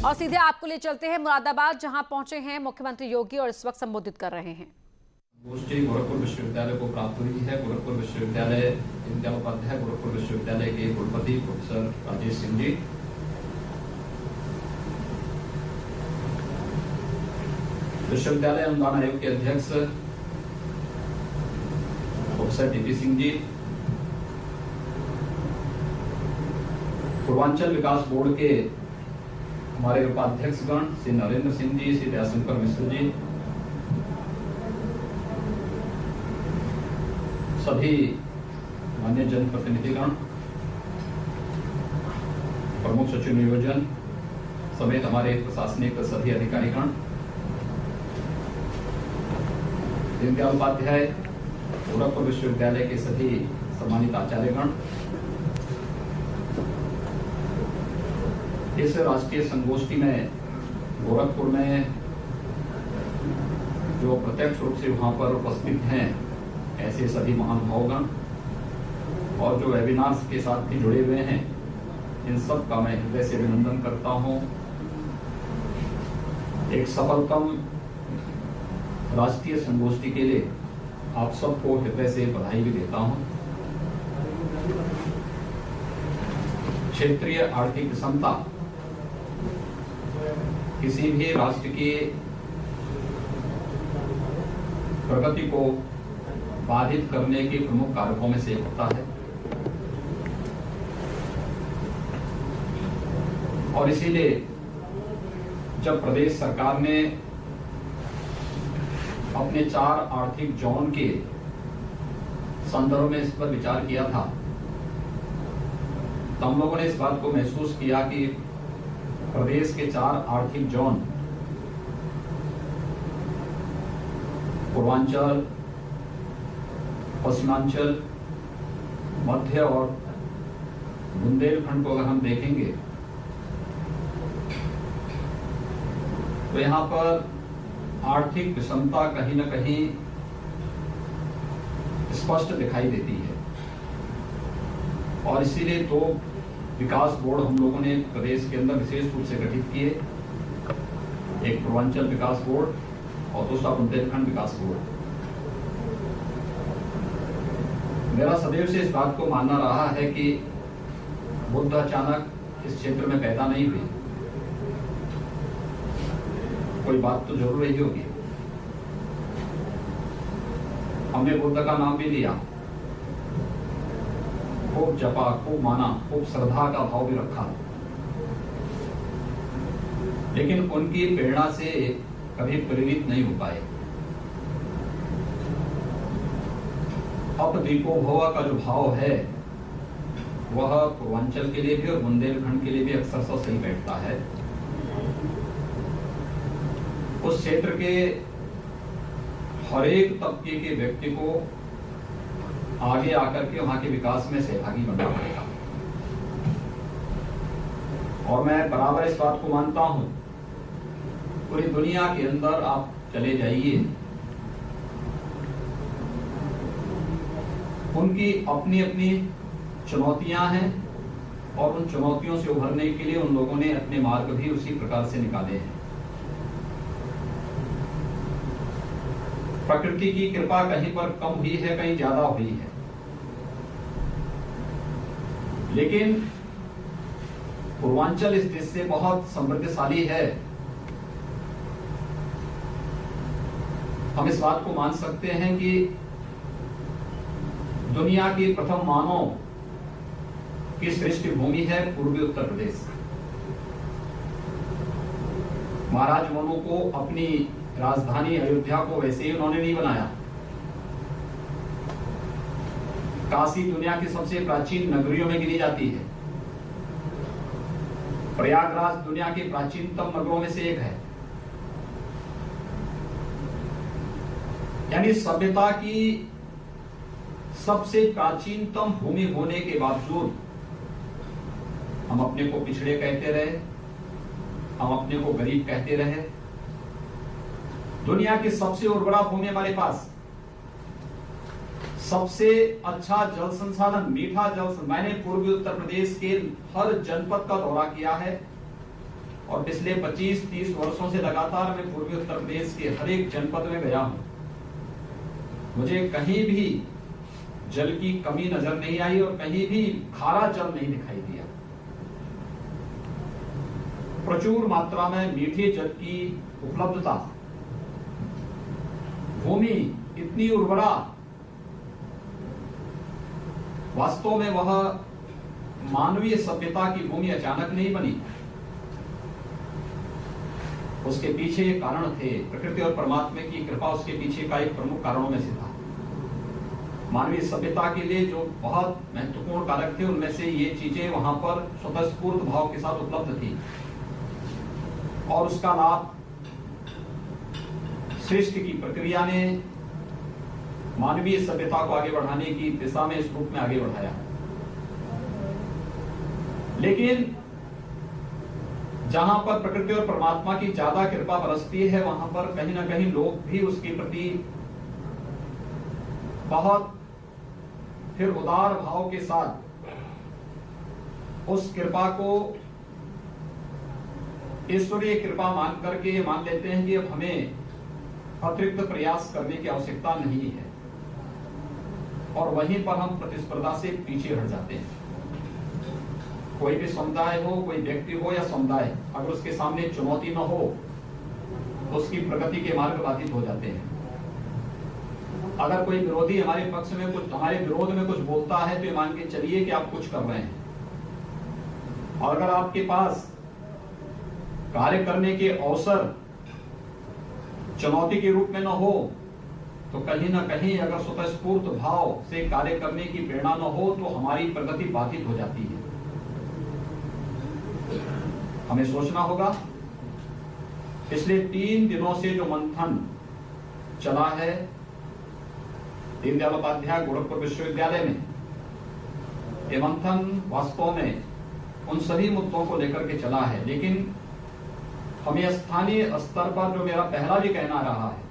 और सीधे आपको ले चलते हैं मुरादाबाद, जहां पहुंचे हैं मुख्यमंत्री योगी और इस वक्त संबोधित कर रहे हैं। गोष्ठी गोरखपुर विश्वविद्यालय को प्राप्त हुई है। गोरखपुर विश्वविद्यालय दीनदयाल उपाध्याय गोरखपुर विश्वविद्यालय के कुलपति प्रोफेसर राजेश सिंह जी, विश्वविद्यालय अनुदान आयोग के अध्यक्ष प्रोफेसर टीपी सिंह जी, पूर्वांचल विकास बोर्ड के हमारे उपाध्यक्षगण श्री नरेंद्र सिंह जी, श्री दयाशंकर मिश्र जी, सभी मान्य जनप्रतिनिधिगण, प्रमुख सचिव नियोजन समेत हमारे प्रशासनिक सभी अधिकारीगण, दीनदयाल उपाध्याय गोरखपुर विश्वविद्यालय के सभी सम्मानित आचार्यगण, इस राष्ट्रीय संगोष्ठी में गोरखपुर में जो प्रत्यक्ष रूप से वहां पर उपस्थित हैं ऐसे सभी महानुभावगण और जो वेबिनार्स के साथ भी जुड़े हुए हैं, इन सब का मैं हृदय से अभिनंदन करता हूं। एक सफलतम राष्ट्रीय संगोष्ठी के लिए आप सबको हृदय से बधाई भी देता हूं। क्षेत्रीय आर्थिक विषमता किसी भी राष्ट्र की प्रगति को बाधित करने के प्रमुख कारकों में से एक होता है और इसीलिए जब प्रदेश सरकार ने अपने 4 आर्थिक जोन के संदर्भ में इस पर विचार किया था, तो हम लोगों ने इस बात को महसूस किया कि प्रदेश के 4 आर्थिक जोन पूर्वांचल, पश्चिमांचल, मध्य और बुंदेलखंड को अगर हम देखेंगे तो यहां पर आर्थिक विषमता कहीं न कहीं स्पष्ट दिखाई देती है और इसीलिए 2 विकास बोर्ड हम लोगों ने प्रदेश के अंदर विशेष रूप से गठित किए, एक पूर्वांचल विकास बोर्ड और दूसरा बुंदेलखंड विकास बोर्ड। मेरा सदैव से इस बात को मानना रहा है कि बुद्ध अचानक इस क्षेत्र में पैदा नहीं हुई, कोई बात तो जरूर रही होगी। हमने बुद्ध का नाम भी लिया, खूब जपा, खूब माना, खूब श्रद्धा का भाव भी रखा, लेकिन उनकी प्रेरणा से कभी प्रेरित नहीं हो पाए। अपदीपो भव का जो भाव है वह पूर्वांचल के लिए भी और बुंदेलखंड के लिए भी अक्सर सही बैठता है। उस क्षेत्र के हर एक तबके के व्यक्ति को आगे आकर के वहां के विकास में सहभागी बनना पड़ेगा और मैं बराबर इस बात को मानता हूं। पूरी दुनिया के अंदर आप चले जाइए, उनकी अपनी अपनी चुनौतियां हैं और उन चुनौतियों से उभरने के लिए उन लोगों ने अपने मार्ग भी उसी प्रकार से निकाले हैं। प्रकृति की कृपा कहीं पर कम हुई है, कहीं ज्यादा हुई है, लेकिन पूर्वांचल इस देश से बहुत समृद्धशाली है। हम इस बात को मान सकते हैं कि दुनिया की प्रथम मानव की सृष्टि भूमि है पूर्वी उत्तर प्रदेश। महाराज मनु को अपनी राजधानी अयोध्या को वैसे ही उन्होंने नहीं बनाया। काशी दुनिया की सबसे प्राचीन नगरियों में गिनी जाती है। प्रयागराज दुनिया के प्राचीनतम नगरों में से एक है। यानी सभ्यता की सबसे प्राचीनतम भूमि होने के बावजूद हम अपने को पिछड़े कहते रहे, हम अपने को गरीब कहते रहे। दुनिया की सबसे उर्वरा भूमि हमारे पास, सबसे अच्छा जल संसाधन, मीठा जल। मैंने पूर्वी उत्तर प्रदेश के हर जनपद का दौरा किया है और पिछले 25-30 वर्षों से लगातार मैं पूर्वी उत्तर प्रदेश के हर एक जनपद में गया हूं, मुझे कहीं भी जल की कमी नजर नहीं आई और कहीं भी खारा जल नहीं दिखाई दिया। प्रचुर मात्रा में मीठे जल की उपलब्धता, भूमि इतनी उर्वरा, वास्तव में वह मानवीय सभ्यता की भूमि अचानक नहीं बनी। उसके पीछे कारण थे, प्रकृति और परमात्मा की कृपा उसके पीछे का एक प्रमुख कारणों में से था। मानवीय सभ्यता के लिए जो बहुत महत्वपूर्ण कारक थे, उनमें से ये चीजें वहां पर स्वतःस्फूर्त भाव के साथ उपलब्ध थी और उसका लाभ सृष्टि की प्रक्रिया ने मानवीय सभ्यता को आगे बढ़ाने की दिशा में इस रूप में आगे बढ़ाया। लेकिन जहां पर प्रकृति और परमात्मा की ज्यादा कृपा बरसती है, वहां पर कहीं ना कहीं लोग भी उसके प्रति बहुत फिर उदार भाव के साथ उस कृपा को ईश्वरीय कृपा मान करके ये मान लेते हैं कि अब हमें अतिरिक्त प्रयास करने की आवश्यकता नहीं है, और वहीं पर हम प्रतिस्पर्धा से पीछे हट जाते हैं। कोई भी समुदाय हो, कोई व्यक्ति हो या समुदाय, अगर उसके सामने चुनौती न हो तो उसकी प्रगति के मार्ग बाधित हो जाते हैं। अगर कोई विरोधी हमारे पक्ष में कुछ, हमारे विरोध में कुछ बोलता है, तो ये मान के चलिए कि आप कुछ कर रहे हैं। और अगर आपके पास कार्य करने के अवसर चुनौती के रूप में न हो, तो कहीं ना कहीं अगर स्वतःस्फूर्त भाव से कार्य करने की प्रेरणा न हो, तो हमारी प्रगति बाधित हो जाती है। हमें सोचना होगा, पिछले 3 दिनों से जो मंथन चला है दीनदयाल उपाध्याय गोरखपुर विश्वविद्यालय में, ये मंथन वास्तव में उन सभी मुद्दों को लेकर के चला है। लेकिन हमें स्थानीय स्तर पर, जो मेरा पहला भी कहना रहा है,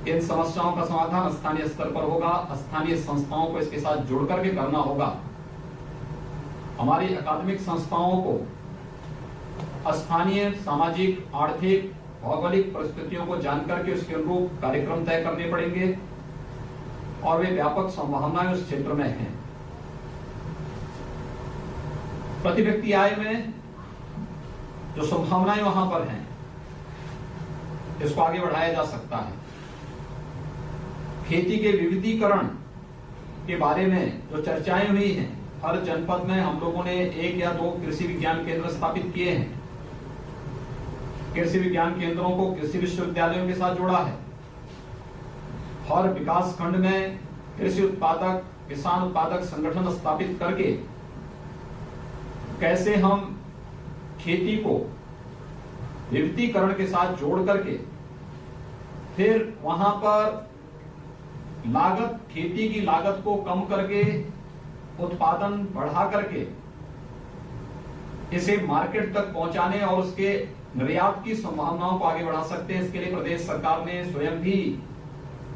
इन समस्याओं का समाधान स्थानीय स्तर पर होगा। स्थानीय संस्थाओं को इसके साथ जुड़ करके करना होगा। हमारी अकादमिक संस्थाओं को स्थानीय सामाजिक, आर्थिक, भौगोलिक परिस्थितियों को जानकर के उसके अनुरूप कार्यक्रम तय करने पड़ेंगे, और वे व्यापक संभावनाएं उस क्षेत्र में हैं। प्रति व्यक्ति आय में जो संभावनाएं वहां पर हैं, इसको आगे बढ़ाया जा सकता है। खेती के विविधीकरण के बारे में जो चर्चाएं हुई हैं, हर जनपद में हम लोगों ने 1 या 2 कृषि विज्ञान केंद्र स्थापित किए हैं। कृषि विज्ञान केंद्रों को कृषि विश्वविद्यालयों के साथ जोड़ा है। हर विकास खंड में कृषि उत्पादक, किसान उत्पादक संगठन स्थापित करके कैसे हम खेती को विविधीकरण के साथ जोड़ करके फिर वहां पर लागत, खेती की लागत को कम करके उत्पादन बढ़ा करके इसे मार्केट तक पहुंचाने और उसके निर्यात की संभावनाओं को आगे बढ़ा सकते हैं। इसके लिए प्रदेश सरकार ने स्वयं भी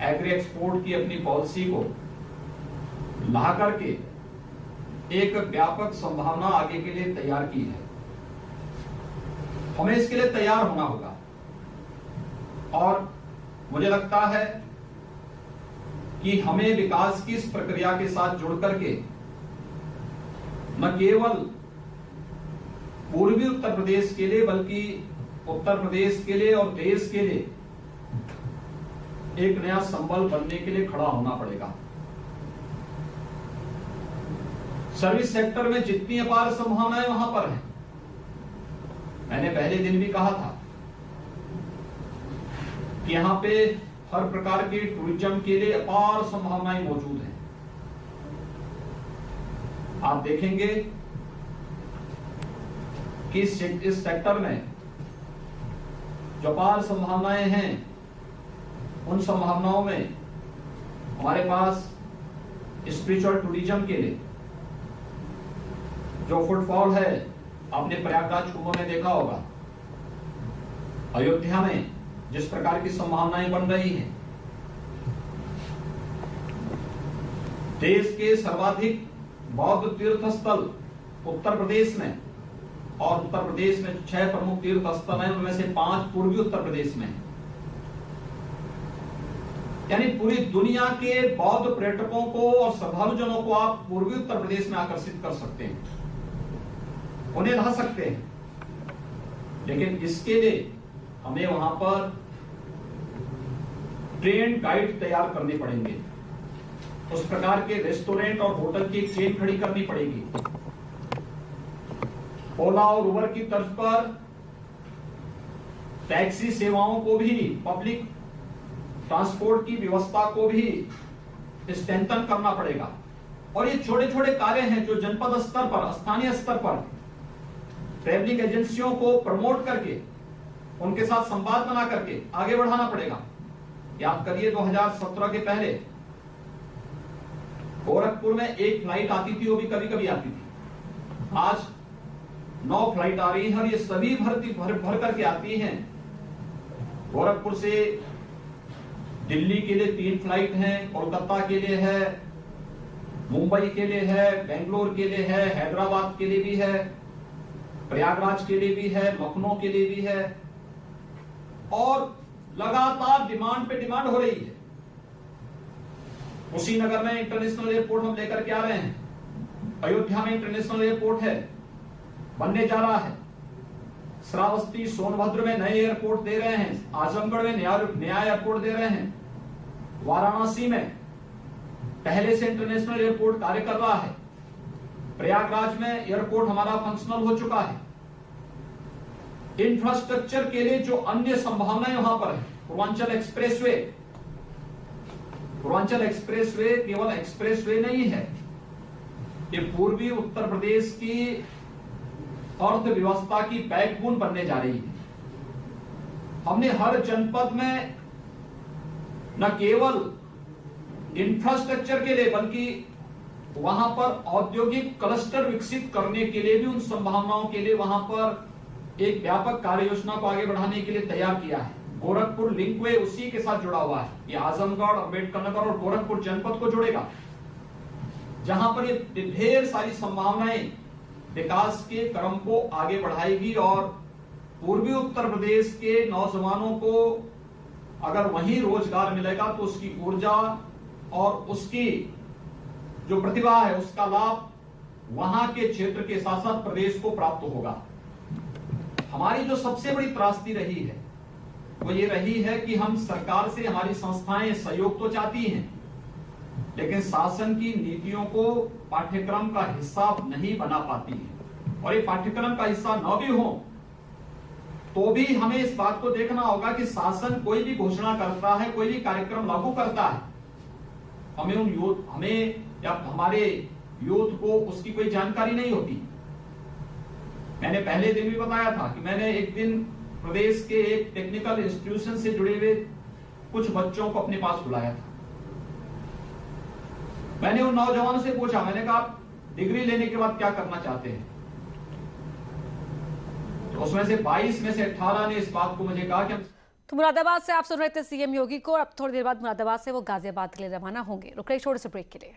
एग्री एक्सपोर्ट की अपनी पॉलिसी को ला करके एक व्यापक संभावना आगे के लिए तैयार की है। हमें इसके लिए तैयार होना होगा, और मुझे लगता है कि हमें विकास की इस प्रक्रिया के साथ जुड़ करके न केवल पूर्वी उत्तर प्रदेश के लिए, बल्कि उत्तर प्रदेश के लिए और देश के लिए एक नया संबल बनने के लिए खड़ा होना पड़ेगा। सर्विस सेक्टर में जितनी अपार संभावनाएं वहां पर हैं, मैंने पहले दिन भी कहा था कि यहां पे हर प्रकार के टूरिज्म के लिए अपार संभावनाएं मौजूद हैं। आप देखेंगे कि इस सेक्टर में जो अपार संभावनाएं हैं, उन संभावनाओं में हमारे पास स्पिरिचुअल टूरिज्म के लिए जो फुटफॉल है, आपने प्रयागराज कुंभ में देखा होगा, अयोध्या में जिस प्रकार की संभावनाएं बन रही हैं, देश के सर्वाधिक बौद्ध तीर्थ स्थल उत्तर प्रदेश में और उत्तर प्रदेश में 6 प्रमुख तीर्थ स्थल हैं, उनमें से 5 पूर्वी उत्तर प्रदेश में हैं। यानी पूरी दुनिया के बौद्ध पर्यटकों को और श्रद्धालुजनों को आप पूर्वी उत्तर प्रदेश में आकर्षित कर सकते हैं, उन्हें ला सकते हैं। लेकिन इसके लिए हमें वहां पर ट्रेन गाइड तैयार करने पड़ेंगे, उस प्रकार के रेस्टोरेंट और होटल की चेन खड़ी करनी पड़ेगी। ओला और उबर की तर्ज पर टैक्सी सेवाओं को भी, पब्लिक ट्रांसपोर्ट की व्यवस्था को भी स्ट्रेंथन करना पड़ेगा। और ये छोटे छोटे कार्य हैं जो जनपद स्तर पर, स्थानीय स्तर पर ट्रैवलिंग एजेंसियों को प्रमोट करके, उनके साथ संवाद बना करके आगे बढ़ाना पड़ेगा। याद करिए 2017 के पहले गोरखपुर में 1 फ्लाइट आती थी, वो भी कभी कभी आती थी। आज 9 फ्लाइट आ रही हैं और ये सभी भर करके आती हैं। गोरखपुर से दिल्ली के लिए 3 फ्लाइट हैं, कोलकाता के लिए है, मुंबई के लिए है, बेंगलोर के लिए है, हैदराबाद के लिए भी है, प्रयागराज के लिए भी है, लखनऊ के लिए भी है। और लगातार डिमांड पे डिमांड हो रही है। कुशीनगर में इंटरनेशनल एयरपोर्ट हम लेकर के आ रहे हैं, अयोध्या में इंटरनेशनल एयरपोर्ट है, बनने जा रहा है। श्रावस्ती सोनभद्र में नए एयरपोर्ट दे रहे हैं, आजमगढ़ में नया एयरपोर्ट दे रहे हैं, वाराणसी में पहले से इंटरनेशनल एयरपोर्ट कार्य कर रहा है, प्रयागराज में एयरपोर्ट हमारा फंक्शनल हो चुका है। इंफ्रास्ट्रक्चर के लिए जो अन्य संभावनाएं वहां पर है, पूर्वांचल एक्सप्रेसवे केवल एक्सप्रेसवे नहीं है, ये पूर्वी उत्तर प्रदेश की अर्थव्यवस्था की बैकबोन बनने जा रही है। हमने हर जनपद में न केवल इंफ्रास्ट्रक्चर के लिए बल्कि वहां पर औद्योगिक क्लस्टर विकसित करने के लिए भी, उन संभावनाओं के लिए वहां पर एक व्यापक कार्य योजना को आगे बढ़ाने के लिए तैयार किया है। गोरखपुर लिंकवे उसी के साथ जुड़ा हुआ है। ये आजमगढ़, अम्बेडकर नगर और गोरखपुर जनपद को जोड़ेगा, जहां पर ये ढेर सारी संभावनाएं विकास के क्रम को आगे बढ़ाएगी। और पूर्वी उत्तर प्रदेश के नौजवानों को अगर वहीं रोजगार मिलेगा तो उसकी ऊर्जा और उसकी जो प्रतिभा है उसका लाभ वहां के क्षेत्र के साथ साथ प्रदेश को प्राप्त होगा। हमारी जो सबसे बड़ी त्रासदी रही है वो ये रही है कि हम सरकार से, हमारी संस्थाएं सहयोग तो चाहती हैं, लेकिन शासन की नीतियों को पाठ्यक्रम का हिस्सा नहीं बना पाती है। और ये पाठ्यक्रम का हिस्सा न भी हो तो भी हमें इस बात को देखना होगा कि शासन कोई भी घोषणा करता है, कोई भी कार्यक्रम लागू करता है, हमें या हमारे यूथ को उसकी कोई जानकारी नहीं होती। मैंने पहले दिन भी बताया था कि मैंने एक दिन प्रदेश के एक टेक्निकल इंस्टीट्यूशन से जुड़े हुए कुछ बच्चों को अपने पास बुलाया था। मैंने उन नौजवानों से पूछा, मैंने कहा आप डिग्री लेने के बाद क्या करना चाहते हैं? तो उसमें से 22 में से 18 ने इस बात को मुझे कहा कि तो मुरादाबाद से आप सुन रहे थे सीएम योगी को। अब थोड़ी देर बाद मुरादाबाद से वो गाजियाबाद के लिए रवाना होंगे। रुक रहे छोटे से ब्रेक के लिए।